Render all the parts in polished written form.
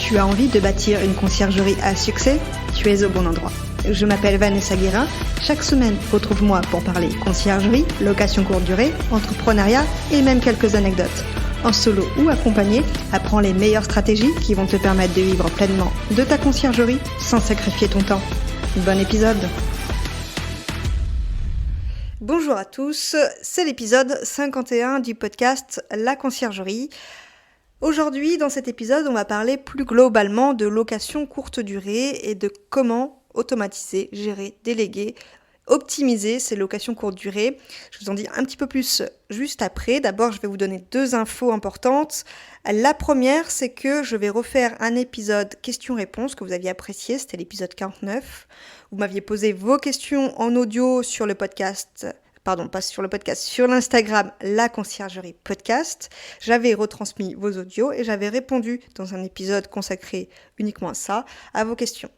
Tu as envie de bâtir une conciergerie à succès? Tu es au bon endroit. Je m'appelle Vanessa Guérin. Chaque semaine, retrouve-moi pour parler conciergerie, location courte durée, entrepreneuriat et même quelques anecdotes. En solo ou accompagné, apprends les meilleures stratégies qui vont te permettre de vivre pleinement de ta conciergerie sans sacrifier ton temps. Bon épisode! Bonjour à tous, c'est l'épisode 51 du podcast La Conciergerie. Aujourd'hui, dans cet épisode, on va parler plus globalement de location courte durée et de comment automatiser, gérer, déléguer, optimiser ces locations courte durée. Je vous en dis un petit peu plus juste après. D'abord, je vais vous donner 2 infos importantes. La première, c'est que je vais refaire un épisode questions-réponses que vous aviez apprécié, c'était l'épisode 49. Vous m'aviez posé vos questions en audio sur le podcast. Pardon, pas sur le podcast, sur l'Instagram La Conciergerie Podcast. J'avais retransmis vos audios et j'avais répondu dans un épisode consacré uniquement à ça, à vos questions.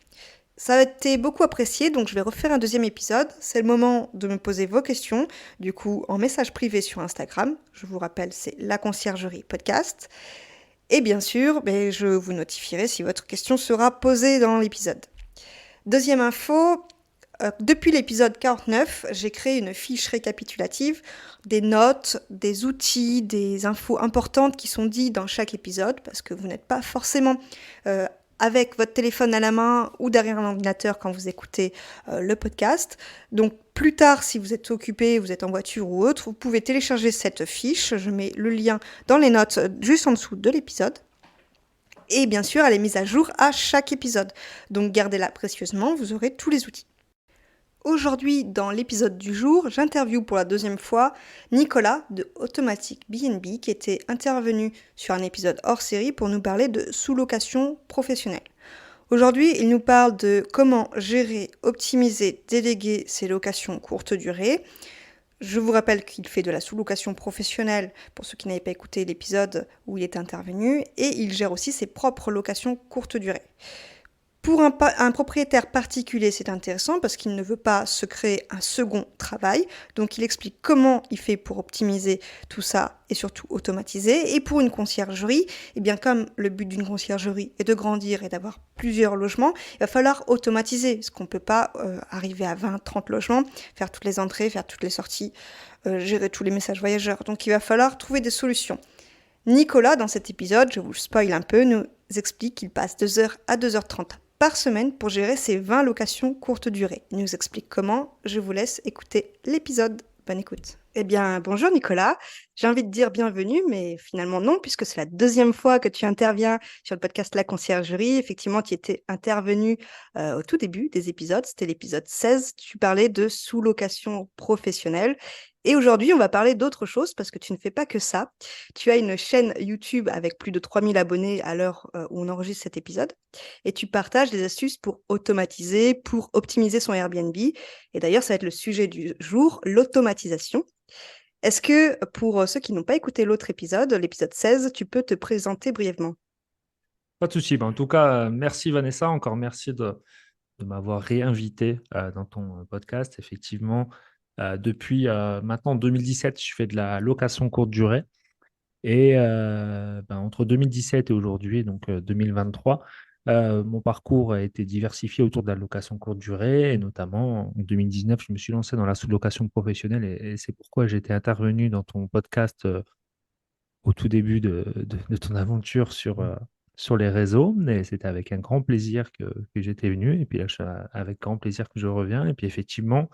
Ça a été beaucoup apprécié, donc je vais refaire un deuxième épisode. C'est le moment de me poser vos questions, du coup en message privé sur Instagram. Je vous rappelle, c'est La Conciergerie Podcast. Et bien sûr, je vous notifierai si votre question sera posée dans l'épisode. Deuxième info, depuis l'épisode 49, j'ai créé une fiche récapitulative, des notes, des outils, des infos importantes qui sont dites dans chaque épisode, parce que vous n'êtes pas forcément avec votre téléphone à la main ou derrière un ordinateur quand vous écoutez le podcast. Donc plus tard, si vous êtes occupé, vous êtes en voiture ou autre, vous pouvez télécharger cette fiche. Je mets le lien dans les notes juste en dessous de l'épisode. Et bien sûr, elle est mise à jour à chaque épisode. Donc gardez-la précieusement, vous aurez tous les outils. Aujourd'hui, dans l'épisode du jour, j'interviewe pour la deuxième fois Nicolas de Automatic BNB qui était intervenu sur un épisode hors série pour nous parler de sous-location professionnelle. Aujourd'hui, il nous parle de comment gérer, optimiser, déléguer ses locations courte durée. Je vous rappelle qu'il fait de la sous-location professionnelle pour ceux qui n'avaient pas écouté l'épisode où il est intervenu et il gère aussi ses propres locations courte durée. Pour un propriétaire particulier, c'est intéressant parce qu'il ne veut pas se créer un second travail. Donc, il explique comment il fait pour optimiser tout ça et surtout automatiser. Et pour une conciergerie, comme le but d'une conciergerie est de grandir et d'avoir plusieurs logements, il va falloir automatiser parce qu'on ne peut pas arriver à 20-30 logements, faire toutes les entrées, faire toutes les sorties, gérer tous les messages voyageurs. Donc, il va falloir trouver des solutions. Nicolas, dans cet épisode, je vous spoil un peu, nous explique qu'il passe 2h à 2h30 par semaine pour gérer ses 20 locations courte durée. Il nous explique comment. Je vous laisse écouter l'épisode. Bonne écoute. Bonjour Nicolas. J'ai envie de dire bienvenue, mais finalement non, puisque c'est la deuxième fois que tu interviens sur le podcast La Conciergerie. Effectivement, tu étais intervenu au tout début des épisodes. C'était l'épisode 16. Tu parlais de sous-location professionnelle. Et aujourd'hui, on va parler d'autre chose parce que tu ne fais pas que ça. Tu as une chaîne YouTube avec plus de 3000 abonnés à l'heure où on enregistre cet épisode. Et tu partages des astuces pour automatiser, pour optimiser son Airbnb. Et d'ailleurs, ça va être le sujet du jour, l'automatisation. Est-ce que pour ceux qui n'ont pas écouté l'autre épisode, l'épisode 16, tu peux te présenter brièvement? Pas de souci. En tout cas, merci Vanessa. Encore merci de m'avoir réinvité dans ton podcast. Effectivement, depuis maintenant 2017, je fais de la location courte durée. Et entre 2017 et aujourd'hui, donc 2023, mon parcours a été diversifié autour de la location courte durée. Et notamment, en 2019, je me suis lancé dans la sous-location professionnelle. Et c'est pourquoi j'étais intervenu dans ton podcast au tout début de ton aventure sur les réseaux. Et c'était avec un grand plaisir que j'étais venu. Et puis là, c'est avec grand plaisir que je reviens. Et puis effectivement,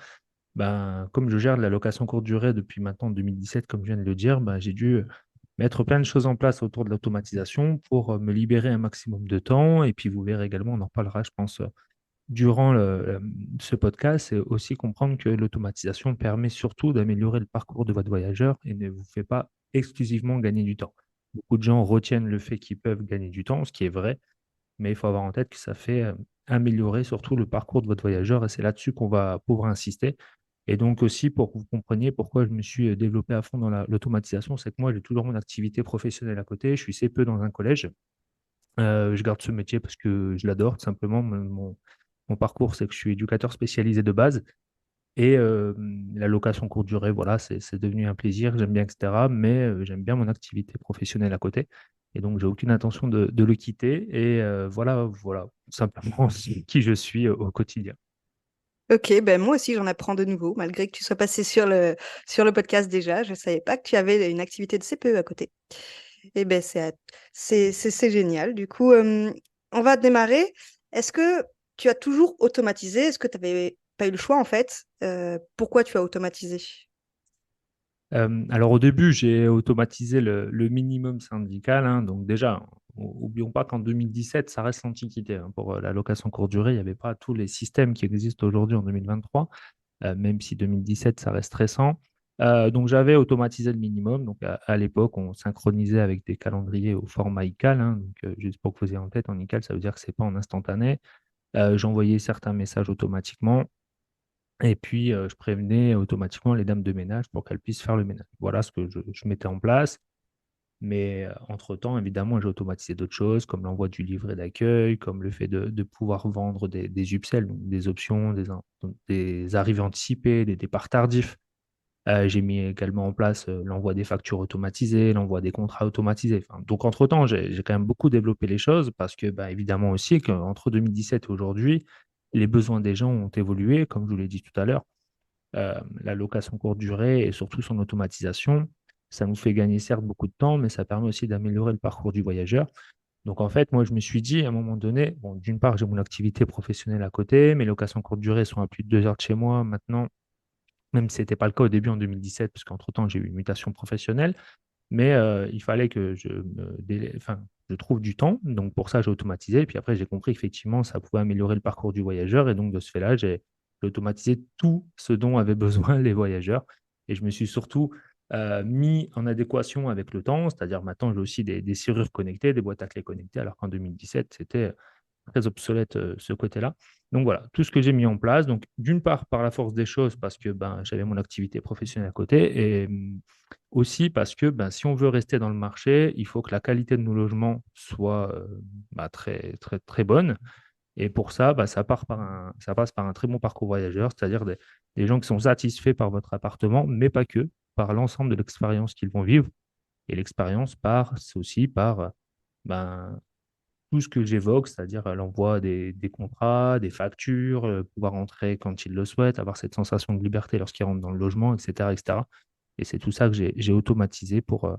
comme je gère de la location courte durée depuis maintenant 2017, comme je viens de le dire, j'ai dû mettre plein de choses en place autour de l'automatisation pour me libérer un maximum de temps. Et puis vous verrez également, on en reparlera, je pense, durant ce podcast, c'est aussi comprendre que l'automatisation permet surtout d'améliorer le parcours de votre voyageur et ne vous fait pas exclusivement gagner du temps. Beaucoup de gens retiennent le fait qu'ils peuvent gagner du temps, ce qui est vrai, mais il faut avoir en tête que ça fait améliorer surtout le parcours de votre voyageur et c'est là-dessus qu'on va pouvoir insister. Et donc aussi, pour que vous compreniez pourquoi je me suis développé à fond dans l'automatisation, c'est que moi, j'ai toujours mon activité professionnelle à côté. Je suis CPE dans un collège. Je garde ce métier parce que je l'adore, tout simplement. Mon parcours, c'est que je suis éducateur spécialisé de base. Et la location courte durée, voilà, c'est devenu un plaisir, j'aime bien, etc. Mais j'aime bien mon activité professionnelle à côté. Et donc, j'ai aucune intention de le quitter. Et voilà, simplement qui je suis au quotidien. Ok, ben moi aussi j'en apprends de nouveau, malgré que tu sois passé sur le podcast déjà. Je savais pas que tu avais une activité de CPE à côté. Et ben c'est génial. Du coup, on va démarrer. Est-ce que tu as toujours automatisé? Est-ce que tu n'avais pas eu le choix en fait? Pourquoi tu as automatisé? Alors au début, j'ai automatisé le minimum syndical, hein. Donc déjà, oublions pas qu'en 2017, ça reste l'Antiquité, hein. Pour la location courte durée, il n'y avait pas tous les systèmes qui existent aujourd'hui en 2023, même si 2017, ça reste récent. Donc j'avais automatisé le minimum. Donc à l'époque, on synchronisait avec des calendriers au format ICAL, hein. Donc juste pour que vous ayez en tête, en ICAL, ça veut dire que c'est pas en instantané. J'envoyais certains messages automatiquement. Et puis, je prévenais automatiquement les dames de ménage pour qu'elles puissent faire le ménage. Voilà ce que je mettais en place. Mais entre-temps, évidemment, j'ai automatisé d'autres choses, comme l'envoi du livret d'accueil, comme le fait de pouvoir vendre des upsells, donc des options, donc des arrivées anticipées, des départs tardifs. J'ai mis également en place l'envoi des factures automatisées, l'envoi des contrats automatisés. Enfin, donc, entre-temps, j'ai quand même beaucoup développé les choses parce que, bah, évidemment aussi, qu'entre 2017 et aujourd'hui, les besoins des gens ont évolué, comme je vous l'ai dit tout à l'heure. La location courte durée et surtout son automatisation, ça nous fait gagner certes beaucoup de temps, mais ça permet aussi d'améliorer le parcours du voyageur. Donc en fait, moi je me suis dit à un moment donné, bon, d'une part j'ai mon activité professionnelle à côté, mes locations courte durée sont à plus de 2 heures de chez moi maintenant, même si ce n'était pas le cas au début en 2017, parce qu'entre-temps j'ai eu une mutation professionnelle, mais il fallait que enfin, je trouve du temps. Donc pour ça, j'ai automatisé. Et puis après, j'ai compris qu'effectivement, ça pouvait améliorer le parcours du voyageur. Et donc de ce fait-là, j'ai automatisé tout ce dont avaient besoin les voyageurs. Et je me suis surtout mis en adéquation avec le temps. C'est-à-dire maintenant, j'ai aussi des serrures connectées, des boîtes à clés connectées, alors qu'en 2017, c'était très obsolète ce côté-là. Donc voilà, tout ce que j'ai mis en place. Donc d'une part, par la force des choses, parce que ben, j'avais mon activité professionnelle à côté, et aussi parce que ben, si on veut rester dans le marché, il faut que la qualité de nos logements soit bah, très, très, très bonne. Et pour ça, bah, ça passe par un très bon parcours voyageur, c'est-à-dire des gens qui sont satisfaits par votre appartement, mais pas que, par l'ensemble de l'expérience qu'ils vont vivre. Et l'expérience c'est aussi par ben, tout ce que j'évoque, c'est-à-dire l'envoi des contrats, des factures, pouvoir entrer quand ils le souhaitent, avoir cette sensation de liberté lorsqu'ils rentrent dans le logement, etc., etc. Et c'est tout ça que j'ai automatisé pour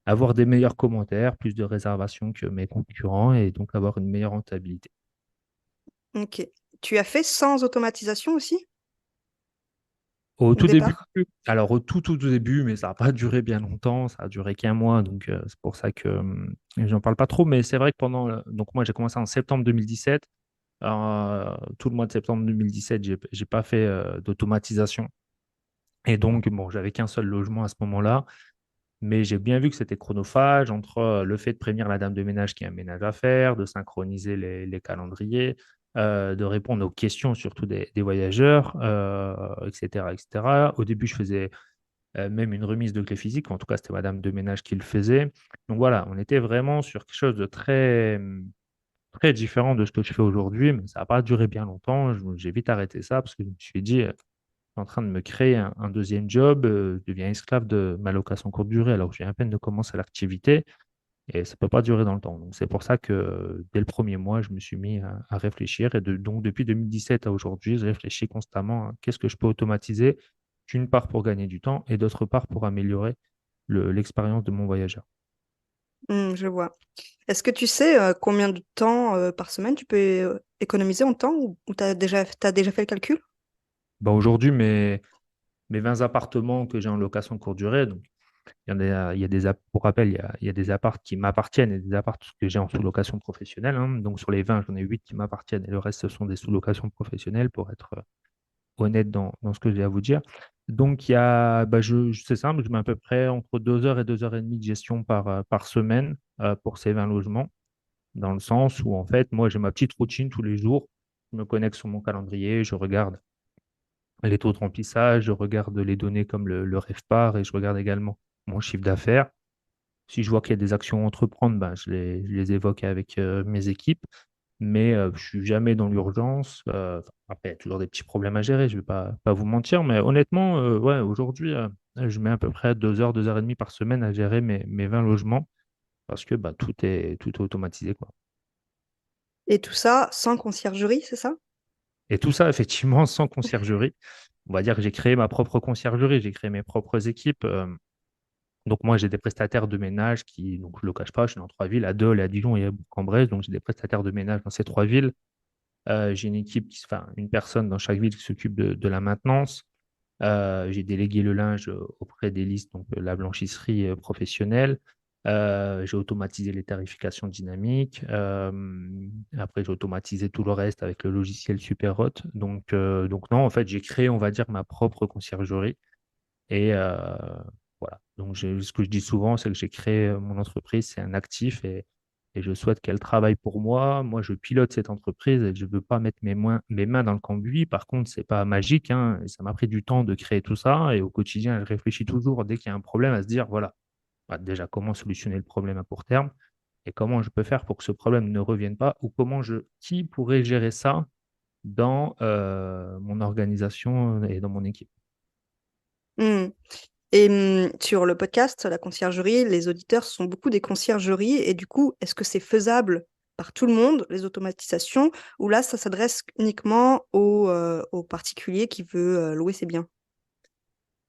avoir des meilleurs commentaires, plus de réservations que mes concurrents et donc avoir une meilleure rentabilité. Ok. Tu as fait sans automatisation aussi Au au tout début, départ? alors au tout début, mais ça n'a pas duré bien longtemps, ça a duré qu'un mois, donc c'est pour ça que j'en parle pas trop. Mais c'est vrai que donc moi j'ai commencé en septembre 2017. Tout le mois de septembre 2017, j'ai pas fait d'automatisation. Et donc, bon, j'avais qu'un seul logement à ce moment-là. Mais j'ai bien vu que c'était chronophage entre le fait de prévenir la dame de ménage qu'il y a un ménage à faire, de synchroniser les calendriers, de répondre aux questions surtout des voyageurs, etc., etc. Au début, je faisais même une remise de clé physique. En tout cas, c'était madame de ménage qui le faisait. Donc voilà, on était vraiment sur quelque chose de très, très différent de ce que je fais aujourd'hui, mais ça n'a pas duré bien longtemps. J'ai vite arrêté ça parce que je me suis dit, en train de me créer un deuxième job, je deviens esclave de ma location courte durée alors que j'ai à peine de commencer l'activité et ça ne peut pas durer dans le temps. Donc c'est pour ça que dès le premier mois, je me suis mis à réfléchir et donc depuis 2017 à aujourd'hui, je réfléchis constamment à qu'est-ce que je peux automatiser, d'une part pour gagner du temps et d'autre part pour améliorer l'expérience de mon voyageur. Je vois. Est-ce que tu sais combien de temps par semaine tu peux économiser en temps ou t'as déjà fait le calcul? Bah, aujourd'hui, mes 20 appartements que j'ai en location courte durée, donc il y a pour rappel, il y a des apparts qui m'appartiennent et des apparts que j'ai en sous-location professionnelle, hein. Donc sur les 20, j'en ai 8 qui m'appartiennent et le reste, ce sont des sous-locations professionnelles pour être honnête dans ce que j'ai à vous dire. Donc bah, c'est simple, je mets à peu près entre 2 heures et 2 heures et demie de gestion par semaine pour ces 20 logements, dans le sens où en fait, moi j'ai ma petite routine tous les jours. Je me connecte sur mon calendrier, je regarde les taux de remplissage, je regarde les données comme le RevPAR et je regarde également mon chiffre d'affaires. Si je vois qu'il y a des actions à entreprendre, ben, je les évoque avec mes équipes, mais je ne suis jamais dans l'urgence. Après, il y a toujours des petits problèmes à gérer, je ne vais pas vous mentir, mais honnêtement, ouais, aujourd'hui, je mets à peu près 2 heures, 2 heures et demie par semaine à gérer mes 20 logements. parce que tout est automatisé, quoi. Et tout ça sans conciergerie, c'est ça? Et tout ça, effectivement, sans conciergerie. On va dire que j'ai créé ma propre conciergerie, j'ai créé mes propres équipes. Donc moi, j'ai des prestataires de ménage qui, donc je ne le cache pas, je suis dans trois villes, à Dole, à Dijon et à Bourg-en-Bresse. Donc j'ai des prestataires de ménage dans ces trois villes. J'ai une équipe, enfin une personne dans chaque ville qui s'occupe de la maintenance. J'ai délégué le linge auprès des listes, donc la blanchisserie professionnelle. J'ai automatisé les tarifications dynamiques. Après, j'ai automatisé tout le reste avec le logiciel Superhot. Donc non, en fait, j'ai créé, on va dire, ma propre conciergerie. Et voilà. Donc, ce que je dis souvent, c'est que j'ai créé mon entreprise, c'est un actif et je souhaite qu'elle travaille pour moi. Moi, je pilote cette entreprise et je ne veux pas mettre mes mains dans le cambouis. Par contre, c'est pas magique, hein, et ça m'a pris du temps de créer tout ça. Et au quotidien, je réfléchis toujours dès qu'il y a un problème à se dire, voilà, bah, déjà, comment solutionner le problème à court terme et comment je peux faire pour que ce problème ne revienne pas ou qui pourrait gérer ça dans mon organisation et dans mon équipe. Mmh. Et sur le podcast, la conciergerie, les auditeurs sont beaucoup des conciergeries et du coup, est-ce que c'est faisable par tout le monde, les automatisations, ou là, ça s'adresse uniquement aux particuliers qui veut louer ses biens?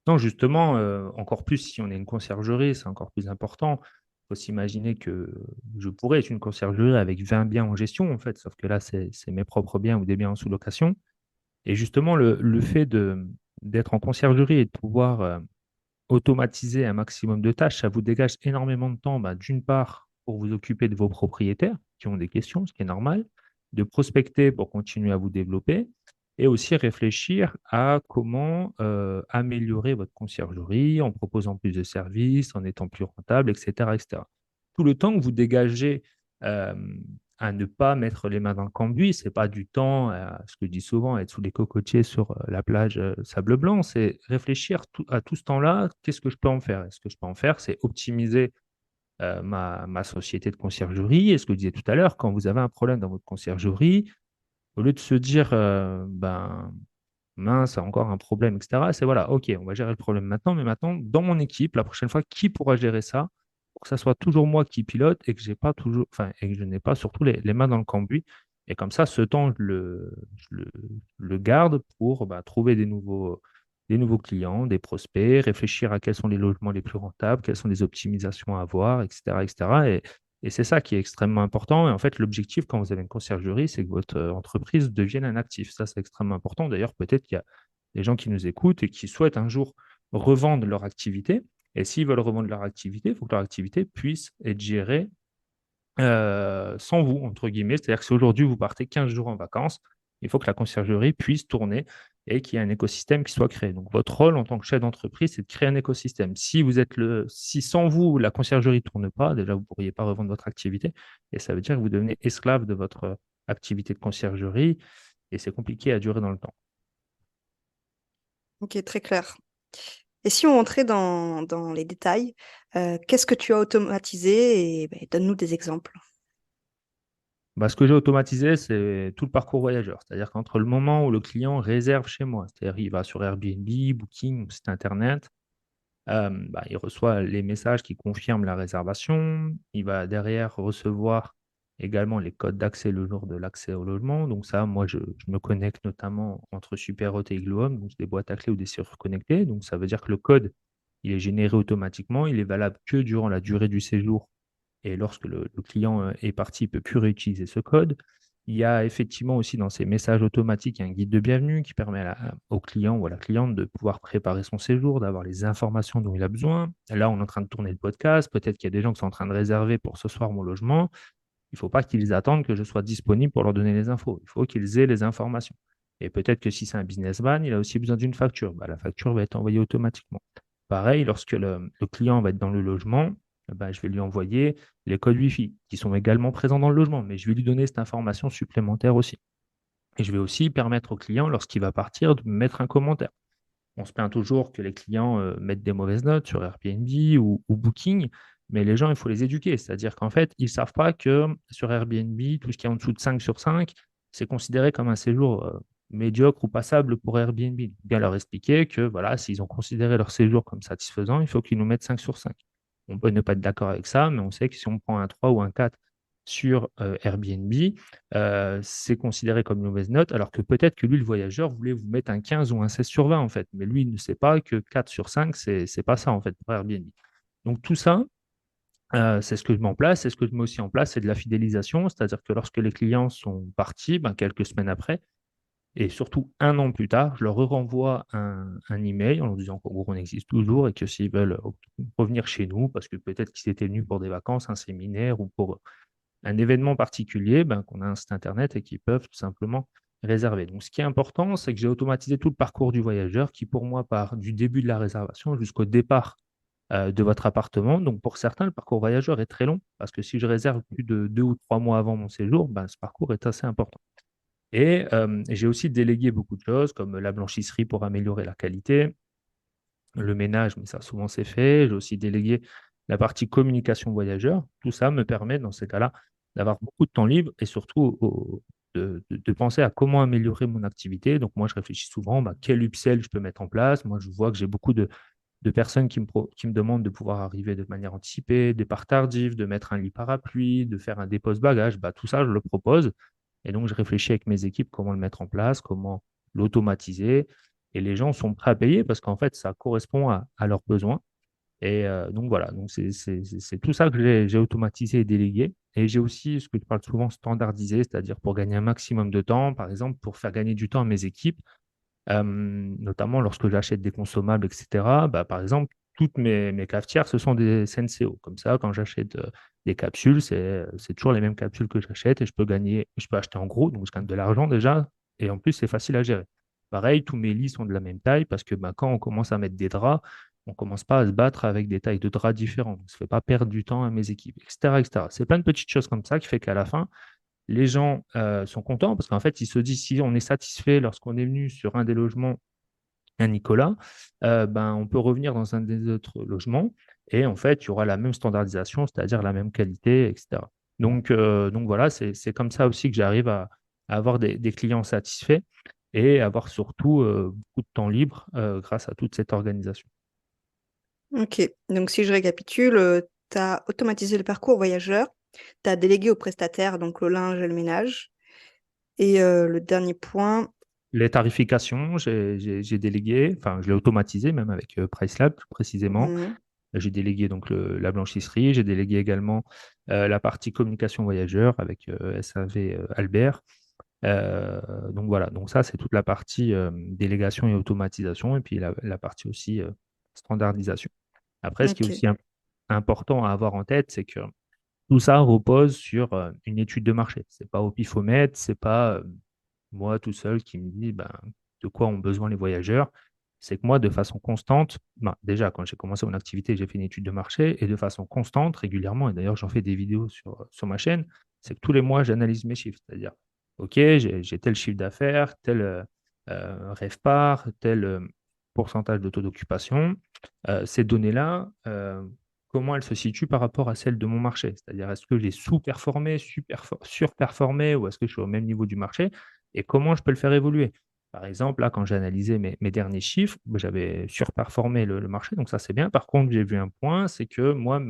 Non, justement, encore plus si on est une conciergerie, c'est encore plus important. Il faut s'imaginer que je pourrais être une conciergerie avec 20 biens en gestion, en fait, sauf que là, c'est mes propres biens ou des biens en sous-location. Et justement, le fait d'être en conciergerie et de pouvoir automatiser un maximum de tâches, ça vous dégage énormément de temps, bah, d'une part, pour vous occuper de vos propriétaires qui ont des questions, ce qui est normal, de prospecter pour continuer à vous développer, et aussi réfléchir à comment améliorer votre conciergerie en proposant plus de services, en étant plus rentable, etc., etc. Tout le temps que vous dégagez euh, à ne pas mettre les mains dans le cambouis, ce n'est pas du temps, ce que je dis souvent, être sous les cocotiers sur la plage sable blanc, c'est réfléchir à tout ce temps-là, qu'est-ce que je peux en faire? Et ce que je peux en faire, c'est optimiser ma société de conciergerie. Et ce que je disais tout à l'heure, quand vous avez un problème dans votre conciergerie, au lieu de se dire, ben, mince, encore un problème, etc., c'est voilà, ok, on va gérer le problème maintenant, mais maintenant, dans mon équipe, la prochaine fois, qui pourra gérer ça pour que ça soit toujours moi qui pilote et que j'ai pas toujours, enfin, et que je n'ai pas surtout les mains dans le cambouis. Et comme ça, ce temps, je le garde pour bah, trouver des nouveaux clients, des prospects, réfléchir à quels sont les logements les plus rentables, quelles sont les optimisations à avoir, etc., etc. Et c'est ça qui est extrêmement important. Et en fait, l'objectif, quand vous avez une conciergerie, c'est que votre entreprise devienne un actif. Ça, c'est extrêmement important. D'ailleurs, peut-être qu'il y a des gens qui nous écoutent et qui souhaitent un jour revendre leur activité. Et s'ils veulent revendre leur activité, il faut que leur activité puisse être gérée sans vous, entre guillemets. C'est-à-dire que si aujourd'hui vous partez 15 jours en vacances, il faut que la conciergerie puisse tourner et qu'il y ait un écosystème qui soit créé. Donc votre rôle en tant que chef d'entreprise, c'est de créer un écosystème. Si sans vous, la conciergerie ne tourne pas, déjà vous ne pourriez pas revendre votre activité et ça veut dire que vous devenez esclave de votre activité de conciergerie et c'est compliqué à durer dans le temps. Ok, très clair. Et si on entrait dans les détails, qu'est-ce que tu as automatisé et donne-nous des exemples. Bah, ce que j'ai automatisé, c'est tout le parcours voyageur. C'est-à-dire qu'entre le moment où le client réserve chez moi, c'est-à-dire il va sur Airbnb, Booking, site internet, bah, il reçoit les messages qui confirment la réservation. Il va derrière recevoir également les codes d'accès le jour de l'accès au logement. Donc ça, moi, je me connecte notamment entre Superhot et Igloo Home, donc des boîtes à clés ou des serrures connectées. Donc ça veut dire que le code, il est généré automatiquement. Il est valable que durant la durée du séjour. Et lorsque le client est parti, il ne peut plus réutiliser ce code. Il y a effectivement aussi dans ces messages automatiques un guide de bienvenue qui permet au client ou à la cliente de pouvoir préparer son séjour, d'avoir les informations dont il a besoin. Là, on est en train de tourner le podcast. Peut-être qu'il y a des gens qui sont en train de réserver pour ce soir mon logement. Il ne faut pas qu'ils attendent que je sois disponible pour leur donner les infos. Il faut qu'ils aient les informations. Et peut-être que si c'est un businessman, il a aussi besoin d'une facture. Bah, la facture va être envoyée automatiquement. Pareil, lorsque le client va être dans le logement, bah, je vais lui envoyer les codes Wi-Fi qui sont également présents dans le logement, mais je vais lui donner cette information supplémentaire aussi. Et je vais aussi permettre au client, lorsqu'il va partir, de mettre un commentaire. On se plaint toujours que les clients mettent des mauvaises notes sur Airbnb ou Booking, mais les gens, il faut les éduquer. C'est-à-dire qu'en fait, ils ne savent pas que sur Airbnb, tout ce qui est en dessous de 5 sur 5, c'est considéré comme un séjour médiocre ou passable pour Airbnb. Bien leur expliquer que voilà, s'ils ont considéré leur séjour comme satisfaisant, il faut qu'ils nous mettent 5 sur 5. On peut ne pas être d'accord avec ça, mais on sait que si on prend un 3 ou un 4 sur Airbnb, c'est considéré comme une mauvaise note, alors que peut-être que lui, le voyageur, voulait vous mettre un 15 ou un 16 sur 20, en fait. Mais lui, il ne sait pas que 4 sur 5, c'est pas ça, en fait, pour Airbnb. Donc tout ça, c'est ce que je mets en place. C'est ce que je mets aussi en place, c'est de la fidélisation, c'est-à-dire que lorsque les clients sont partis, ben, quelques semaines après, et surtout un an plus tard, je leur renvoie un email en leur disant qu'en gros, on existe toujours et que s'ils veulent revenir chez nous, parce que peut-être qu'ils étaient venus pour des vacances, un séminaire ou pour un événement particulier, ben, qu'on a un site internet et qu'ils peuvent tout simplement réserver. Donc, ce qui est important, c'est que j'ai automatisé tout le parcours du voyageur qui, pour moi, part du début de la réservation jusqu'au départ de votre appartement. Donc, pour certains, le parcours voyageur est très long parce que si je réserve plus de 2 ou 3 mois avant mon séjour, ben, ce parcours est assez important. Et j'ai aussi délégué beaucoup de choses comme la blanchisserie pour améliorer la qualité, le ménage, mais ça souvent c'est fait. J'ai aussi délégué la partie communication voyageur. Tout ça me permet dans ces cas-là d'avoir beaucoup de temps libre et surtout de penser à comment améliorer mon activité. Donc moi je réfléchis souvent, bah, quel upsell je peux mettre en place. Moi je vois que j'ai beaucoup de personnes qui me demandent de pouvoir arriver de manière anticipée, départ tardif, de mettre un lit parapluie, de faire un dépose-bagages. Bah, tout ça je le propose. Et donc, je réfléchis avec mes équipes comment le mettre en place, comment l'automatiser. Et les gens sont prêts à payer parce qu'en fait, ça correspond à leurs besoins. Et donc, voilà. Donc, c'est tout ça que j'ai automatisé et délégué. Et j'ai aussi, ce que je parle souvent, standardisé, c'est-à-dire pour gagner un maximum de temps, par exemple, pour faire gagner du temps à mes équipes, notamment lorsque j'achète des consommables, etc. Bah, par exemple, toutes mes cafetières, ce sont des Senseo. Comme ça, quand j'achète des capsules, c'est toujours les mêmes capsules que j'achète et je peux acheter en gros, donc je gagne de l'argent déjà. Et en plus, c'est facile à gérer. Pareil, tous mes lits sont de la même taille parce que bah, quand on commence à mettre des draps, on ne commence pas à se battre avec des tailles de draps différentes. Ça ne fait pas perdre du temps à mes équipes, etc., etc. C'est plein de petites choses comme ça qui fait qu'à la fin, les gens sont contents parce qu'en fait, ils se disent si on est satisfait lorsqu'on est venu sur un des logements, un Nicolas, ben, on peut revenir dans un des autres logements et en fait, il y aura la même standardisation, c'est-à-dire la même qualité, etc. Donc voilà, c'est comme ça aussi que j'arrive à avoir des clients satisfaits et avoir surtout beaucoup de temps libre grâce à toute cette organisation. OK. Donc si je récapitule, tu as automatisé le parcours voyageur, tu as délégué aux prestataires, donc le linge et le ménage et le dernier point. Les tarifications, j'ai délégué, enfin, je l'ai automatisé même avec PriceLab plus précisément. Mmh. J'ai délégué donc la blanchisserie, j'ai délégué également la partie communication voyageur avec SAV Albert. Donc voilà, donc ça c'est toute la partie délégation et automatisation et puis la partie aussi standardisation. Après, ce qui est OK. aussi important à avoir en tête, c'est que tout ça repose sur une étude de marché. C'est pas au pifomètre, c'est pas moi tout seul qui me dis ben, de quoi ont besoin les voyageurs. C'est que moi, de façon constante, ben, déjà quand j'ai commencé mon activité, j'ai fait une étude de marché et de façon constante, régulièrement, et d'ailleurs j'en fais des vidéos sur ma chaîne, c'est que tous les mois, j'analyse mes chiffres. C'est-à-dire, OK, j'ai tel chiffre d'affaires, tel RevPAR, tel pourcentage de taux d'occupation. Ces données-là, comment elles se situent par rapport à celles de mon marché? C'est-à-dire, est-ce que j'ai sous-performé, surperformé ou est-ce que je suis au même niveau du marché? Et comment je peux le faire évoluer? Par exemple, là, quand j'ai analysé mes derniers chiffres, bah, j'avais surperformé le marché, donc ça, c'est bien. Par contre, j'ai vu un point, c'est que moi,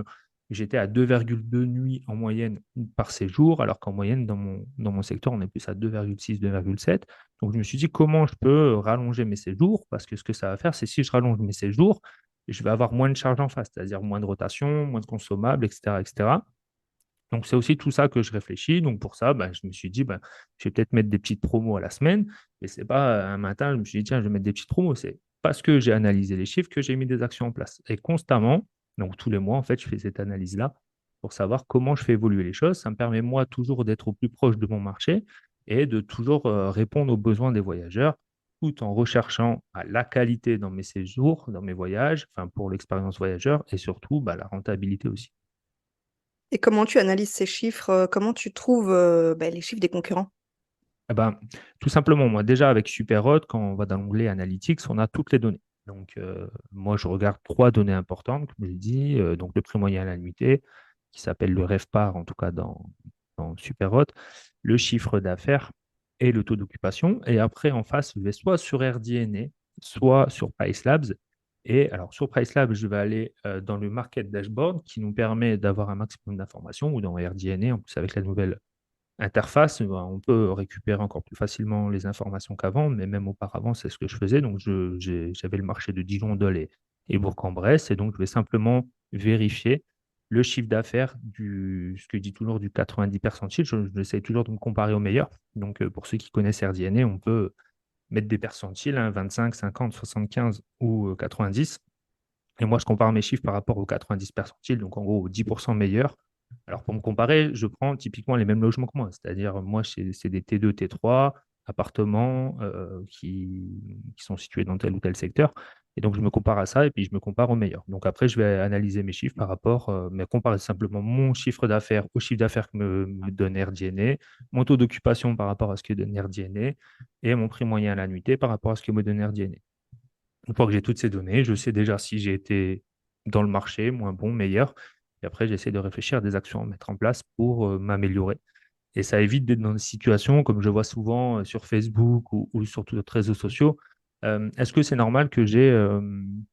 j'étais à 2,2 nuits en moyenne par séjour, alors qu'en moyenne, dans mon secteur, on est plus à 2,6, 2,7. Donc, je me suis dit, comment je peux rallonger mes séjours? Parce que ce que ça va faire, c'est si je rallonge mes séjours, je vais avoir moins de charges en face, c'est-à-dire moins de rotation, moins de consommables, etc., etc. Donc, c'est aussi tout ça que je réfléchis. Donc, pour ça, bah, je me suis dit, bah, je vais peut-être mettre des petites promos à la semaine. Et c'est pas un matin, je me suis dit, tiens, je vais mettre des petites promos. C'est parce que j'ai analysé les chiffres que j'ai mis des actions en place. Et constamment, donc tous les mois, en fait, je fais cette analyse-là pour savoir comment je fais évoluer les choses. Ça me permet, moi, toujours d'être au plus proche de mon marché et de toujours répondre aux besoins des voyageurs tout en recherchant la qualité dans mes séjours, dans mes voyages, enfin, pour l'expérience voyageur et surtout bah, la rentabilité aussi. Et comment tu analyses ces chiffres, comment tu trouves, les chiffres des concurrents? Eh ben, tout simplement, moi, déjà avec Superhot, quand on va dans l'onglet Analytics, on a toutes les données. Donc, moi, je regarde trois données importantes, comme je l'ai dit. Donc, le prix moyen à la nuitée, qui s'appelle le RevPAR, en tout cas dans Superhot, le chiffre d'affaires et le taux d'occupation. Et après, en face, je vais soit sur RDNA, soit sur Pricelabs. Et alors, sur PriceLab, je vais aller dans le Market Dashboard qui nous permet d'avoir un maximum d'informations ou dans RDNA. En plus, avec la nouvelle interface, on peut récupérer encore plus facilement les informations qu'avant, mais même auparavant, c'est ce que je faisais. Donc, j'avais le marché de Dijon, Dole et Bourg-en-Bresse. Et donc, je vais simplement vérifier le chiffre d'affaires ce que je dis toujours du 90 percentile. J'essaie toujours de me comparer au meilleur. Donc, pour ceux qui connaissent RDNA, on peut mettre des percentiles, 25, 50, 75 ou 90. Et moi, je compare mes chiffres par rapport aux 90 percentiles, donc en gros aux 10% meilleurs. Alors, pour me comparer, je prends typiquement les mêmes logements que moi, c'est-à-dire moi, c'est des T2, T3, appartements qui sont situés dans tel ou tel secteur. Et donc, je me compare à ça et puis je me compare aux meilleurs. Donc, après, je vais analyser mes chiffres par rapport, mais comparer simplement mon chiffre d'affaires au chiffre d'affaires que me donne RDNA, mon taux d'occupation par rapport à ce que donne RDNA et mon prix moyen à la nuitée par rapport à ce que me donne RDNA. Une fois que j'ai toutes ces données, je sais déjà si j'ai été dans le marché, moins bon, meilleur. Et après, j'essaie de réfléchir à des actions à mettre en place pour m'améliorer. Et ça évite d'être dans des situations comme je vois souvent sur Facebook ou sur d'autres réseaux sociaux. Est-ce que c'est normal que j'ai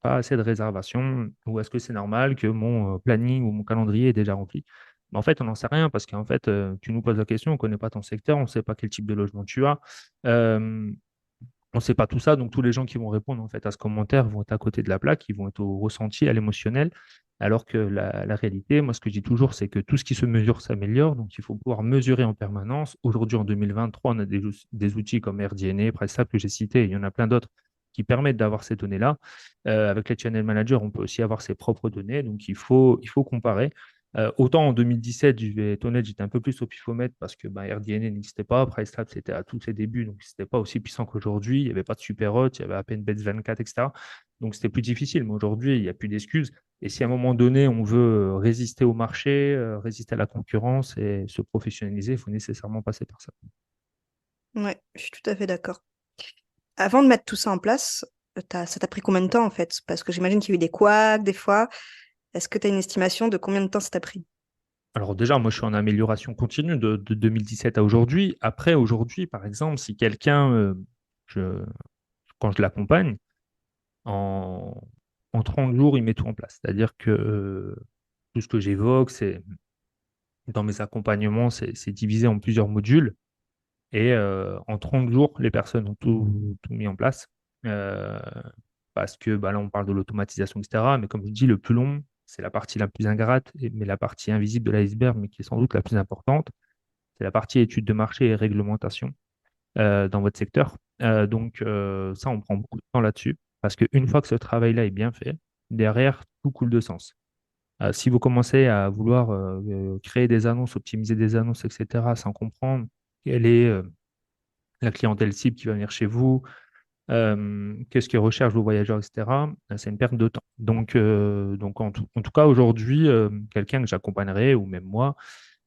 pas assez de réservations ou est-ce que c'est normal que mon planning ou mon calendrier est déjà rempli? Mais en fait, on n'en sait rien parce qu'en fait, tu nous poses la question, on ne connaît pas ton secteur, on ne sait pas quel type de logement tu as. Euh, on ne sait pas tout ça, donc tous les gens qui vont répondre en fait à ce commentaire vont être à côté de la plaque, ils vont être au ressenti, à l'émotionnel, alors que la réalité, moi ce que je dis toujours, c'est que tout ce qui se mesure s'améliore, donc il faut pouvoir mesurer en permanence. Aujourd'hui, en 2023, on a des outils comme RDNA, PriceLab que j'ai cité, il y en a plein d'autres qui permettent d'avoir ces données-là. Avec les channel managers, on peut aussi avoir ses propres données, donc il faut comparer. Autant en 2017, je vais être honnête, j'étais un peu plus au pifomètre parce que RDNA n'existait pas. PriceLab, c'était à tous ses débuts, donc c'était pas aussi puissant qu'aujourd'hui. Il n'y avait pas de Superhot, il y avait à peine Bet24, etc. Donc c'était plus difficile. Mais aujourd'hui, il n'y a plus d'excuses. Et si à un moment donné, on veut résister au marché, résister à la concurrence et se professionnaliser, il faut nécessairement passer par ça. Ouais, je suis tout à fait d'accord. Avant de mettre tout ça en place, ça t'a pris combien de temps en fait? Parce que j'imagine qu'il y a eu des couacs des fois. Est-ce que tu as une estimation de combien de temps ça t'a pris? Alors déjà, moi, je suis en amélioration continue de 2017 à aujourd'hui. Après, aujourd'hui, par exemple, si quelqu'un, quand je l'accompagne, en, en 30 jours, il met tout en place. C'est-à-dire que tout ce que j'évoque, c'est dans mes accompagnements, c'est divisé en plusieurs modules. Et en 30 jours, les personnes ont tout mis en place. Euh, Parce que là, on parle de l'automatisation, etc. Mais comme je dis, le plus long, c'est la partie la plus ingrate, mais la partie invisible de l'iceberg, mais qui est sans doute la plus importante. C'est la partie études de marché et réglementation dans votre secteur. Donc, ça, on prend beaucoup de temps là-dessus. Parce qu'une fois que ce travail-là est bien fait, derrière, tout coule de sens. Si vous commencez à vouloir créer des annonces, optimiser des annonces, etc., sans comprendre quelle est la clientèle cible qui va venir chez vous, qu'est-ce que recherchent vos voyageurs, etc., c'est une perte de temps. Donc en tout cas, aujourd'hui, quelqu'un que j'accompagnerai, ou même moi,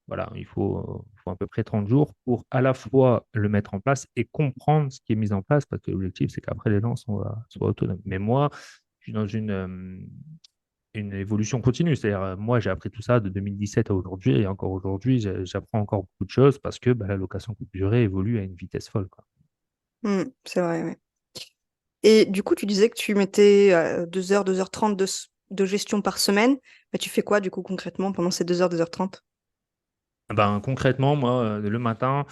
voilà, il faut à peu près 30 jours pour à la fois le mettre en place et comprendre ce qui est mis en place, parce que l'objectif, c'est qu'après, les gens soient autonomes. Mais moi, je suis dans une évolution continue. C'est-à-dire, moi, j'ai appris tout ça de 2017 à aujourd'hui, et encore aujourd'hui, j'apprends encore beaucoup de choses parce que la location courte durée évolue à une vitesse folle, quoi. C'est vrai, ouais. Et du coup, tu disais que tu mettais 2 heures, 2h30 de gestion par semaine. Mais tu fais quoi du coup concrètement pendant ces 2 heures, 2h30? Concrètement, moi, le matin,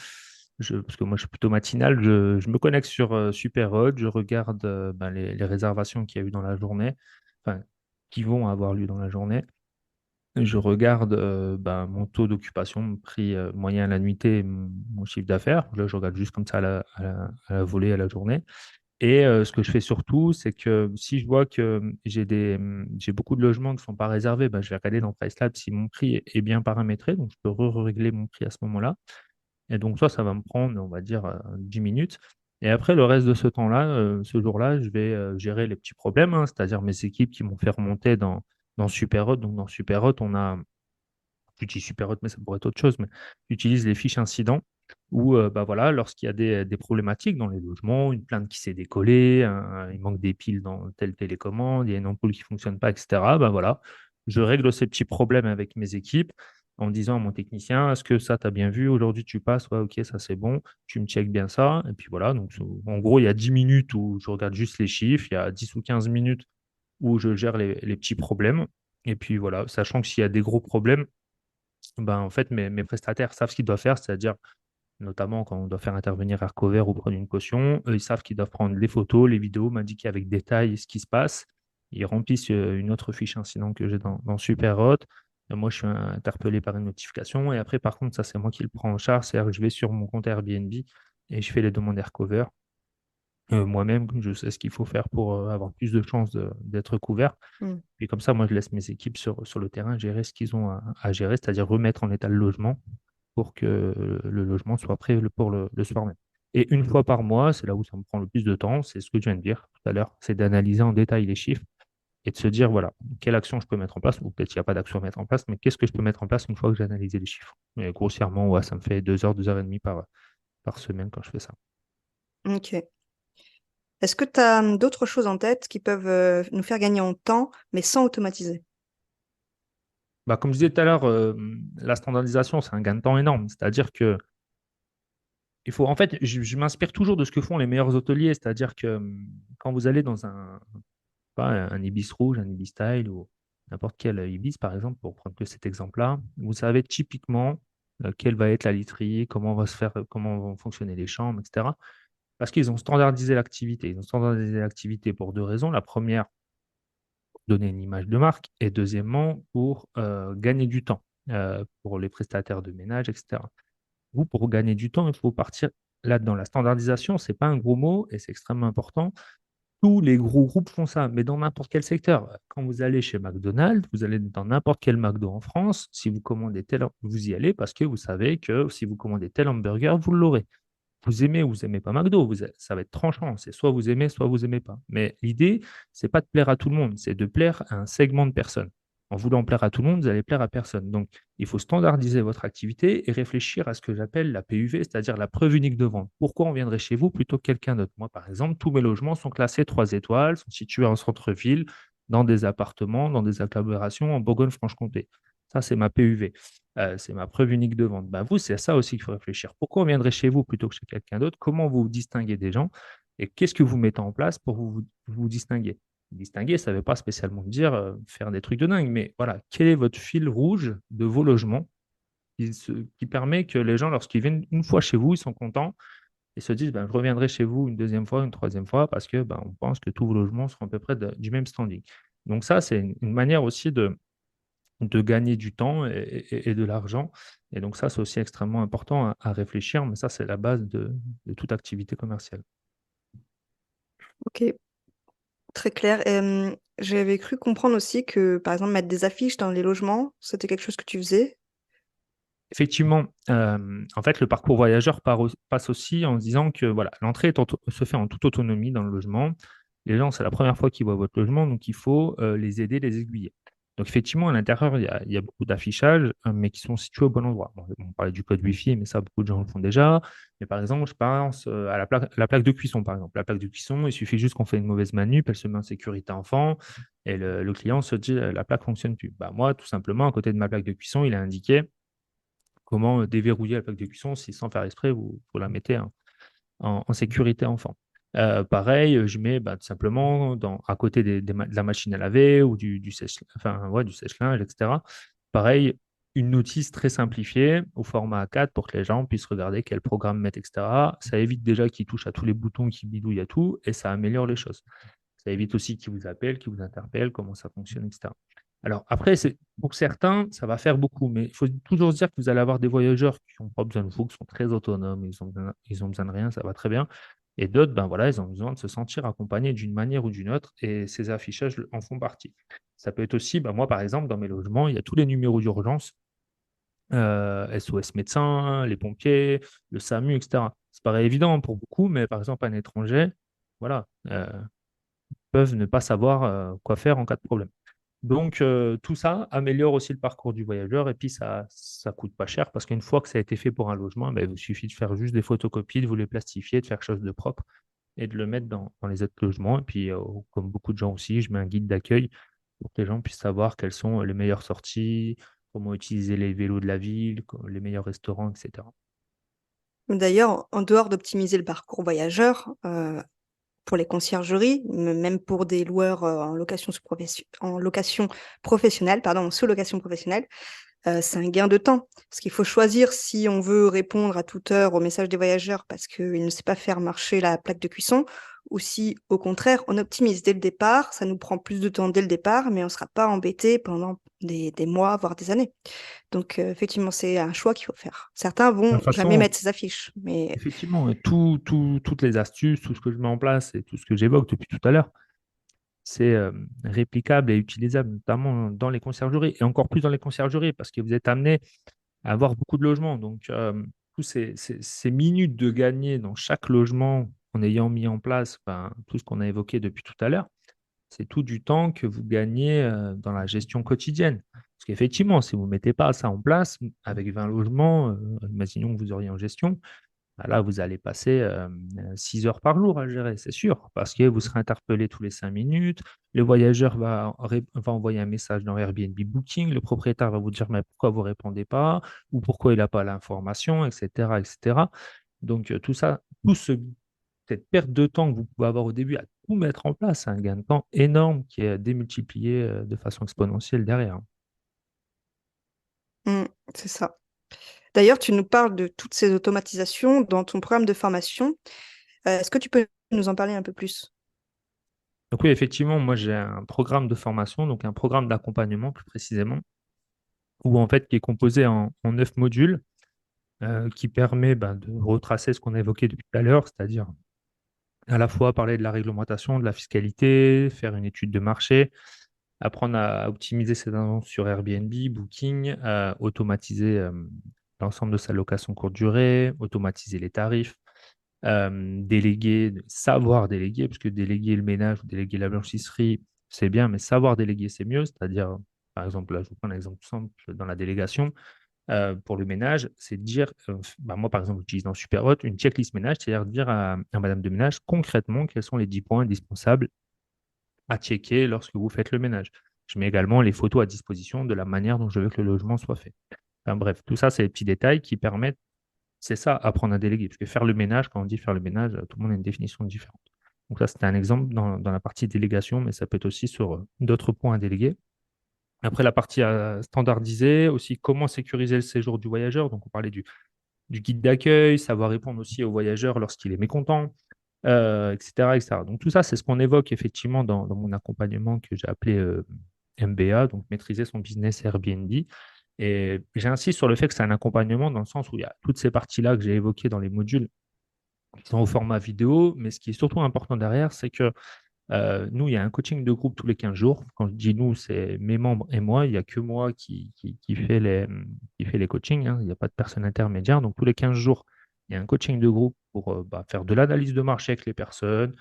parce que moi, je suis plutôt matinal, je me connecte sur Superhot, je regarde les réservations qu'il y a eu dans la journée, enfin, qui vont avoir lieu dans la journée. Je regarde mon taux d'occupation, mon prix moyen à la nuitée, et mon chiffre d'affaires. Là, je regarde juste comme ça à la volée, à la journée. Et ce que je fais surtout, c'est que si je vois que j'ai beaucoup de logements qui ne sont pas réservés, je vais regarder dans PriceLab si mon prix est bien paramétré. Donc, je peux régler mon prix à ce moment-là. Et donc, ça va me prendre, on va dire, 10 minutes. Et après, le reste de ce temps-là, ce jour-là, je vais gérer les petits problèmes, hein, c'est-à-dire mes équipes qui m'ont fait remonter dans Superhot. Donc, dans Superhot, j'utilise Superhot, mais ça pourrait être autre chose, mais j'utilise les fiches incidents où, voilà, lorsqu'il y a des problématiques dans les logements, une plainte qui s'est décollée, il manque des piles dans telle télécommande, il y a une ampoule qui ne fonctionne pas, etc. Voilà, je règle ces petits problèmes avec mes équipes en disant à mon technicien, est-ce que ça, tu as bien vu? Aujourd'hui, tu passes? Ouais, ok, ça c'est bon. Tu me checkes bien ça. Et puis voilà, donc en gros, il y a 10 minutes où je regarde juste les chiffres, il y a 10 ou 15 minutes où je gère les petits problèmes. Et puis voilà, sachant que s'il y a des gros problèmes, ben, en fait, mes prestataires savent ce qu'ils doivent faire, c'est-à-dire notamment quand on doit faire intervenir Aircover ou prendre une caution, eux, ils savent qu'ils doivent prendre les photos, les vidéos, m'indiquer avec détail ce qui se passe. Ils remplissent une autre fiche incident que j'ai dans Superhot. Moi, je suis interpellé par une notification. Et après, par contre, ça, c'est moi qui le prends en charge. C'est-à-dire que je vais sur mon compte Airbnb et je fais les demandes Aircover. Moi-même, je sais ce qu'il faut faire pour avoir plus de chances d'être couvert. Hmm. Puis comme ça, moi, je laisse mes équipes sur le terrain gérer ce qu'ils ont à gérer, c'est-à-dire remettre en état le logement pour que le logement soit prêt pour le soir même. Et une fois par mois, c'est là où ça me prend le plus de temps, c'est ce que je viens de dire tout à l'heure, c'est d'analyser en détail les chiffres et de se dire, voilà, quelle action je peux mettre en place, ou peut-être qu'il n'y a pas d'action à mettre en place, mais qu'est-ce que je peux mettre en place une fois que j'ai analysé les chiffres. Et grossièrement, ouais, ça me fait 2 heures, 2 heures et demie par semaine quand je fais ça. Ok. Est-ce que tu as d'autres choses en tête qui peuvent nous faire gagner en temps, mais sans automatiser? Bah, comme je disais tout à l'heure, la standardisation, c'est un gain de temps énorme. C'est-à-dire que en fait, je m'inspire toujours de ce que font les meilleurs hôteliers. C'est-à-dire que quand vous allez dans pas, un Ibis rouge, un Ibis style ou n'importe quel Ibis, par exemple, pour prendre que cet exemple-là, vous savez typiquement quelle va être la literie, comment va se faire, comment vont fonctionner les chambres, etc. Parce qu'ils ont standardisé l'activité. Ils ont standardisé l'activité pour deux raisons. La première, donner une image de marque, et deuxièmement, pour gagner du temps pour les prestataires de ménage, etc. Vous, pour gagner du temps, il faut partir là-dedans. La standardisation, ce n'est pas un gros mot et c'est extrêmement important. Tous les gros groupes font ça, mais dans n'importe quel secteur. Quand vous allez chez McDonald's, vous allez dans n'importe quel McDo en France, si vous commandez tel, vous y allez parce que vous savez que si vous commandez tel hamburger, vous l'aurez. Vous aimez ou vous n'aimez pas McDo, ça va être tranchant. C'est soit vous aimez, soit vous n'aimez pas. Mais l'idée, c'est pas de plaire à tout le monde, c'est de plaire à un segment de personnes. En voulant plaire à tout le monde, vous allez plaire à personne. Donc, il faut standardiser votre activité et réfléchir à ce que j'appelle la PUV, c'est-à-dire la preuve unique de vente. Pourquoi on viendrait chez vous plutôt que quelqu'un d'autre? Moi, par exemple, tous mes logements sont classés 3 étoiles, sont situés en centre-ville, dans des appartements, dans des agglomérations en Bourgogne-Franche-Comté. Ça, c'est ma PUV. C'est ma preuve unique de vente. Bah, vous, c'est à ça aussi qu'il faut réfléchir. Pourquoi on viendrait chez vous plutôt que chez quelqu'un d'autre? Comment vous vous distinguez des gens? Et qu'est-ce que vous mettez en place pour vous distinguer? Distinguer, ça ne veut pas spécialement dire faire des trucs de dingue, mais voilà, quel est votre fil rouge de vos logements qui permet que les gens, lorsqu'ils viennent une fois chez vous, ils sont contents et se disent, ben, je reviendrai chez vous une deuxième fois, une troisième fois, parce que ben, on pense que tous vos logements seront à peu près du même standing. Donc ça, c'est une manière aussi de gagner du temps et de l'argent. Et donc ça, c'est aussi extrêmement important à réfléchir, mais ça, c'est la base de toute activité commerciale. Ok, très clair. J'avais cru comprendre aussi que, par exemple, mettre des affiches dans les logements, c'était quelque chose que tu faisais. Effectivement, en fait, le parcours voyageur passe aussi en se disant que voilà, l'entrée se fait en toute autonomie dans le logement. Les gens, c'est la première fois qu'ils voient votre logement, donc il faut les aider, les aiguiller. Donc effectivement, à l'intérieur, il y a beaucoup d'affichages, mais qui sont situés au bon endroit. Bon, on parlait du code Wi-Fi, mais ça, beaucoup de gens le font déjà. Mais par exemple, je pense à la plaque de cuisson, par exemple. La plaque de cuisson, il suffit juste qu'on fait une mauvaise manip, elle se met en sécurité enfant, et le client se dit, la plaque ne fonctionne plus. Bah, moi, tout simplement, à côté de ma plaque de cuisson, il a indiqué comment déverrouiller la plaque de cuisson si sans faire exprès, vous la mettez en sécurité enfant. Pareil, je mets tout simplement à côté de la machine à laver ou du sèche, enfin, ouais, du sèche-linge, etc. Pareil, une notice très simplifiée au format A4 pour que les gens puissent regarder quel programme mettre, etc. Ça évite déjà qu'ils touchent à tous les boutons, qu'ils bidouillent à tout, et ça améliore les choses. Ça évite aussi qu'ils vous appellent, qu'ils vous interpellent, comment ça fonctionne, etc. Alors après, pour certains, ça va faire beaucoup, mais il faut toujours se dire que vous allez avoir des voyageurs qui n'ont pas besoin de vous, qui sont très autonomes, ils ont besoin de rien, ça va très bien. Et d'autres, ben voilà, ils ont besoin de se sentir accompagnés d'une manière ou d'une autre, et ces affichages en font partie. Ça peut être aussi, ben moi par exemple, dans mes logements, il y a tous les numéros d'urgence, SOS médecins, les pompiers, le SAMU, etc. Ça paraît évident pour beaucoup, mais par exemple, un étranger, voilà, peuvent ne pas savoir quoi faire en cas de problème. Donc, tout ça améliore aussi le parcours du voyageur et puis ça coûte pas cher parce qu'une fois que ça a été fait pour un logement, ben, il suffit de faire juste des photocopies, de vous les plastifier, de faire quelque chose de propre et de le mettre dans les autres logements. Et puis, comme beaucoup de gens aussi, je mets un guide d'accueil pour que les gens puissent savoir quelles sont les meilleures sorties, comment utiliser les vélos de la ville, les meilleurs restaurants, etc. D'ailleurs, en dehors d'optimiser le parcours voyageur, pour les conciergeries, même pour des loueurs en location professionnelle, pardon, en sous-location professionnelle. C'est un gain de temps. Parce qu'il faut choisir si on veut répondre à toute heure aux messages des voyageurs parce qu'il ne sait pas faire marcher la plaque de cuisson, ou si, au contraire, on optimise dès le départ. Ça nous prend plus de temps dès le départ, mais on ne sera pas embêté pendant des mois, voire des années. Donc, effectivement, c'est un choix qu'il faut faire. Certains De vont toute jamais façon, mettre ces affiches, mais effectivement, toutes les astuces, tout ce que je mets en place et tout ce que j'évoque depuis tout à l'heure, c'est réplicable et utilisable, notamment dans les conciergeries, et encore plus dans les conciergeries, parce que vous êtes amené à avoir beaucoup de logements. Donc, tous ces minutes de gagner dans chaque logement en ayant mis en place tout ce qu'on a évoqué depuis tout à l'heure, c'est tout du temps que vous gagnez dans la gestion quotidienne. Parce qu'effectivement, si vous ne mettez pas ça en place, avec 20 logements, imaginons que vous auriez en gestion, bah là, vous allez passer 6 heures par jour à gérer, c'est sûr, parce que vous serez interpellé tous les 5 minutes. Le voyageur va envoyer un message dans Airbnb Booking. Le propriétaire va vous dire, mais pourquoi vous ne répondez pas ou pourquoi il n'a pas l'information, etc., etc. Donc, tout ça, cette perte de temps que vous pouvez avoir au début à tout mettre en place, c'est un gain de temps énorme qui est démultiplié de façon exponentielle derrière. mmh, c'est ça. D'ailleurs, tu nous parles de toutes ces automatisations dans ton programme de formation. Est-ce que tu peux nous en parler un peu plus? Donc oui, effectivement, moi j'ai un programme de formation, donc un programme d'accompagnement plus précisément, où en fait qui est composé en 9 modules, qui permet de retracer ce qu'on a évoqué depuis tout à l'heure, c'est-à-dire à la fois parler de la réglementation, de la fiscalité, faire une étude de marché, apprendre à optimiser ses annonces sur Airbnb, Booking, automatiser l'ensemble de sa location courte durée, automatiser les tarifs, déléguer, savoir déléguer, parce que déléguer le ménage ou déléguer la blanchisserie, c'est bien, mais savoir déléguer, c'est mieux. C'est-à-dire, par exemple, là, je vous prends un exemple simple dans la délégation. Pour le ménage, c'est de dire, moi par exemple, j'utilise dans Superhot une checklist ménage, c'est-à-dire de dire à madame de ménage concrètement quels sont les 10 points indispensables à checker lorsque vous faites le ménage. Je mets également les photos à disposition de la manière dont je veux que le logement soit fait. Enfin, bref, tout ça, c'est des petits détails qui permettent, c'est ça, apprendre à déléguer. Parce que faire le ménage, quand on dit faire le ménage, tout le monde a une définition différente. Donc ça, c'était un exemple dans la partie délégation, mais ça peut être aussi sur d'autres points à déléguer. Après, la partie standardisée, aussi comment sécuriser le séjour du voyageur. Donc, on parlait du guide d'accueil, savoir répondre aussi au voyageur lorsqu'il est mécontent, etc., etc. Donc, tout ça, c'est ce qu'on évoque effectivement dans mon accompagnement que j'ai appelé MBA, donc maîtriser son business Airbnb. Et j'insiste sur le fait que c'est un accompagnement dans le sens où il y a toutes ces parties-là que j'ai évoquées dans les modules qui sont au format vidéo, mais ce qui est surtout important derrière, c'est que nous, il y a un coaching de groupe tous les 15 jours. Quand je dis nous, c'est mes membres et moi. Il n'y a que moi qui fait les coachings, hein. Il n'y a pas de personne intermédiaire. Donc, tous les 15 jours, il y a un coaching de groupe pour faire de l'analyse de marché avec les personnes,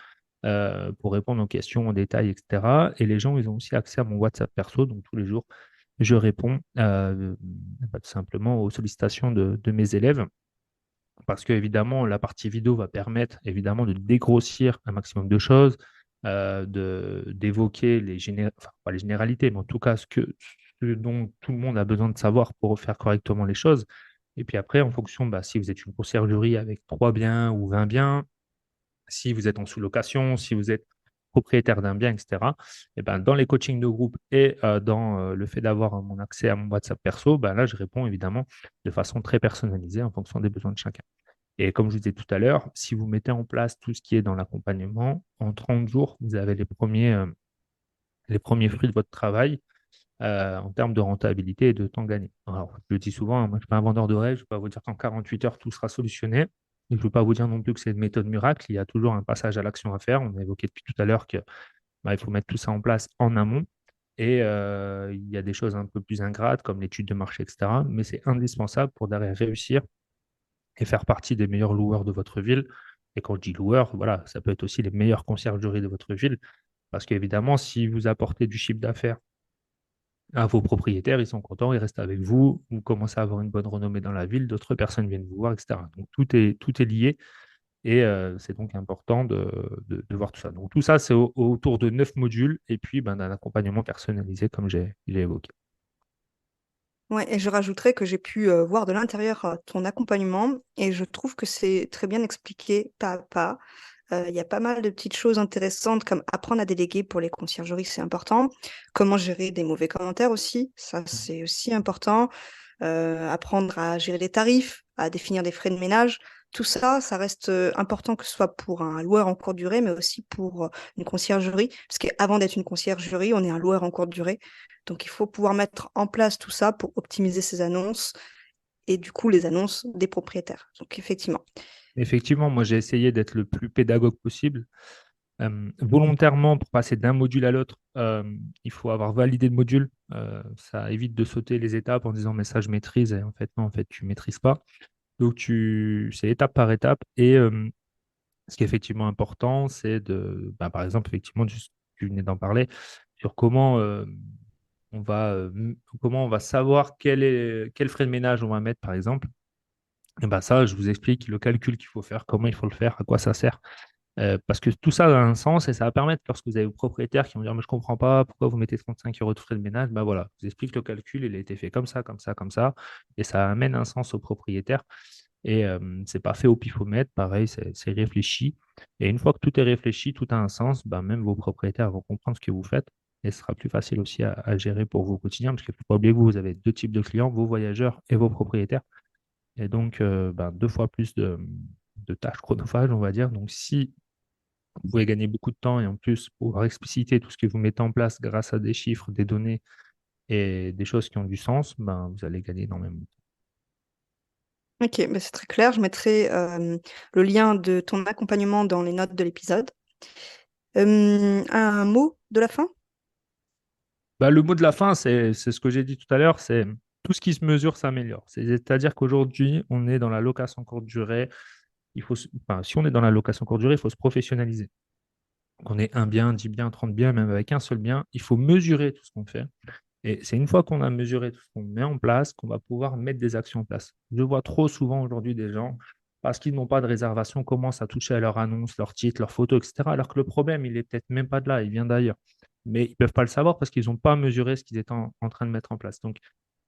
pour répondre aux questions en détail, etc. Et les gens, ils ont aussi accès à mon WhatsApp perso. Donc, tous les jours, je réponds tout simplement aux sollicitations de mes élèves. Parce que évidemment, la partie vidéo va permettre évidemment de dégrossir un maximum de choses, d'évoquer enfin, pas les généralités, mais en tout cas ce dont tout le monde a besoin de savoir pour faire correctement les choses. Et puis après, en fonction, si vous êtes une conciergerie avec 3 biens ou 20 biens, si vous êtes en sous-location, si vous êtes propriétaire d'un bien, etc., et dans les coachings de groupe et dans le fait d'avoir mon accès à mon WhatsApp perso, là, je réponds évidemment de façon très personnalisée en fonction des besoins de chacun. Et comme je vous disais tout à l'heure, si vous mettez en place tout ce qui est dans l'accompagnement, en 30 jours, vous avez les premiers fruits de votre travail en termes de rentabilité et de temps gagné. Alors, je le dis souvent, hein, moi, je ne suis pas un vendeur de rêve, je ne vais pas vous dire qu'en 48 heures, tout sera solutionné. Et je ne veux pas vous dire non plus que c'est une méthode miracle, il y a toujours un passage à l'action à faire. On a évoqué depuis tout à l'heure qu'il faut mettre tout ça en place en amont. Et il y a des choses un peu plus ingrates comme l'étude de marché, etc. Mais c'est indispensable pour derrière réussir et faire partie des meilleurs loueurs de votre ville. Et quand je dis loueurs, voilà, ça peut être aussi les meilleures conciergeries de votre ville. Parce qu'évidemment, si vous apportez du chiffre d'affaires à vos propriétaires, ils sont contents, ils restent avec vous, vous commencez à avoir une bonne renommée dans la ville, d'autres personnes viennent vous voir, etc. Donc tout est lié et c'est donc important de voir tout ça. Donc tout ça, c'est autour de 9 modules et puis d'un accompagnement personnalisé comme j'ai évoqué. Ouais, et je rajouterais que j'ai pu voir de l'intérieur ton accompagnement et je trouve que c'est très bien expliqué pas à pas. Il y a pas mal de petites choses intéressantes comme apprendre à déléguer pour les conciergeries, c'est important. Comment gérer des mauvais commentaires aussi, ça c'est aussi important. Apprendre à gérer les tarifs, à définir des frais de ménage. Tout ça, ça reste important que ce soit pour un loueur en courte durée, mais aussi pour une conciergerie. Parce qu'avant d'être une conciergerie, on est un loueur en courte durée. Donc il faut pouvoir mettre en place tout ça pour optimiser ses annonces et du coup les annonces des propriétaires. Donc effectivement. Effectivement, moi j'ai essayé d'être le plus pédagogue possible. Volontairement, pour passer d'un module à l'autre, il faut avoir validé le module. Ça évite de sauter les étapes en disant mais ça je maîtrise et en fait non, en fait tu maîtrises pas. Donc c'est étape par étape et ce qui est effectivement important, c'est par exemple, effectivement, tu venais d'en parler, sur comment on va savoir quel frais de ménage on va mettre, par exemple. Et ben ça, je vous explique le calcul qu'il faut faire, comment il faut le faire, à quoi ça sert. Parce que tout ça a un sens et ça va permettre, lorsque vous avez vos propriétaires qui vont dire mais je ne comprends pas pourquoi vous mettez 35 euros de frais de ménage, ben voilà, je vous explique le calcul, il a été fait comme ça, comme ça, comme ça, et ça amène un sens aux propriétaires. Et c'est pas fait au pifomètre, pareil, c'est réfléchi. Et une fois que tout est réfléchi, tout a un sens, ben même vos propriétaires vont comprendre ce que vous faites et ce sera plus facile aussi à gérer pour vous au quotidien, parce qu'il ne faut pas oublier que vous avez deux types de clients, vos voyageurs et vos propriétaires. Et donc, deux fois plus de tâches chronophages, on va dire. Donc, si vous pouvez gagner beaucoup de temps et en plus pouvoir expliciter tout ce que vous mettez en place grâce à des chiffres, des données et des choses qui ont du sens, ben, vous allez gagner énormément. Ok, bah c'est très clair. Je mettrai le lien de ton accompagnement dans les notes de l'épisode. Un mot de la fin? Bah, le mot de la fin, c'est ce que j'ai dit tout à l'heure, c'est tout ce qui se mesure s'améliore. C'est-à-dire qu'aujourd'hui, on est dans la location courte durée. Si on est dans la location courte durée, il faut se professionnaliser. Qu'on ait un bien, 10 biens, 30 biens, même avec un seul bien, il faut mesurer tout ce qu'on fait. Et c'est une fois qu'on a mesuré tout ce qu'on met en place qu'on va pouvoir mettre des actions en place. Je vois trop souvent aujourd'hui des gens, parce qu'ils n'ont pas de réservation, commencent à toucher à leur annonce, leur titre, leur photo, etc. Alors que le problème, il n'est peut-être même pas de là, il vient d'ailleurs. Mais ils ne peuvent pas le savoir parce qu'ils n'ont pas mesuré ce qu'ils étaient en train de mettre en place. Donc,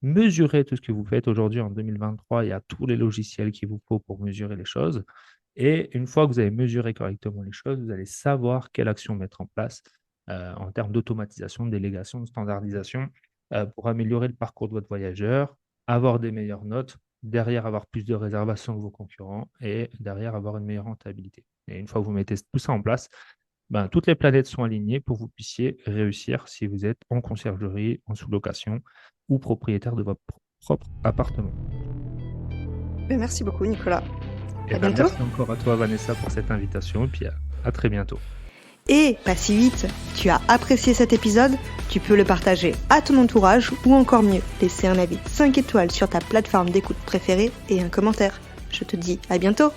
mesurez tout ce que vous faites aujourd'hui en 2023. Il y a tous les logiciels qu'il vous faut pour mesurer les choses. Et une fois que vous avez mesuré correctement les choses, vous allez savoir quelle action mettre en place en termes d'automatisation, de délégation, de standardisation pour améliorer le parcours de votre voyageur, avoir des meilleures notes, derrière avoir plus de réservations que vos concurrents et derrière avoir une meilleure rentabilité. Et une fois que vous mettez tout ça en place, ben, toutes les planètes sont alignées pour que vous puissiez réussir si vous êtes en conciergerie, en sous-location ou propriétaire de votre propre appartement. Merci beaucoup, Nicolas. Et À ben, bientôt. merci encore à toi, Vanessa, pour cette invitation et puis à très bientôt. Et pas si vite, tu as apprécié cet épisode, tu peux le partager à ton entourage ou encore mieux, laisser un avis 5 étoiles sur ta plateforme d'écoute préférée et un commentaire. Je te dis à bientôt.